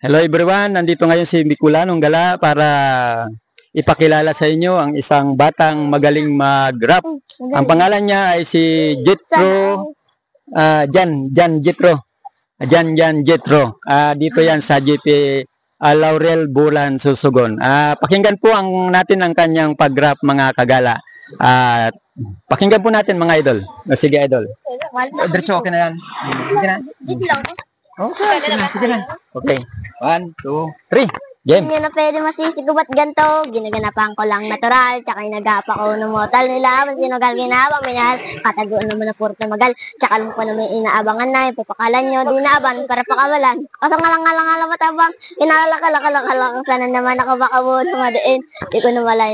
Hello everyone, nandito ngayon si Bicolanong Gala para ipakilala sa inyo ang isang batang magaling mag-rap. Ang pangalan niya ay si Jethro, Jan Jethro. Dito yan sa GP Laurel Bulan Susugon. Pakinggan po natin ang kanyang pag-rap mga kagala. Pakinggan po natin mga idol. Sige idol. Diretso, okay na yan. Sige na. Sige na. Okay. 1, 2, 3. Game. Hindi na pwede masisigubat ganto. Ginaganapan ko lang natural. Tsaka inagapa ko ng motal nila. Sinugal ginaba. Minahal. Kataguan naman na puro magal. Tsaka alam ko na may inaabangan na. Pupakalan nyo. Di naaban para pakawalan. Kaso ngalang matabang. Inalalakalakalakalakalak. Sana naman ako baka mo dumadain. Di ko namalay.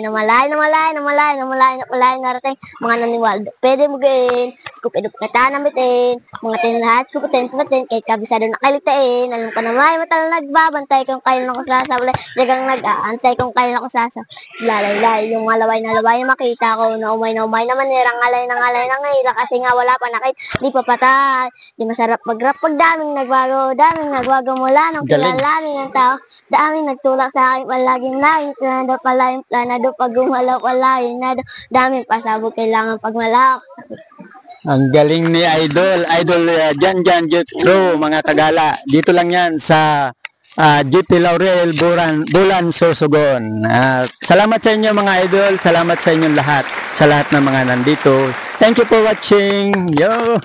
Narating mga naniwaldo. Pwede mo gain. Skupidup na tanamitin. Mga tinlahat. Skupitin. Kahit kabisado na kalitain. Alam ko na may matal nagbabantay. Kung kailan ako sasa. Jagang nag-aantay kung kailan ako sasa. Lalay-lay, yung malaway na laway makita ko na umay na manirang alay ng ngayla kasi nga wala pa nakit, di pa patay. Di masarap mag-rap pag daming nagbago mula nung kilalanin ng tao. Daming nagtulak sa akin palaging planado pag gumalaw palaging nado. Daming pasabog kailangan pag malak. Ang galing ni Idol Jan Jethro mga kagala. Dito lang yan sa GP Laurel Bulan Sorsogon. Salamat sa inyo mga idol, salamat sa inyong lahat, sa lahat ng mga nandito. Thank you for watching. Yo.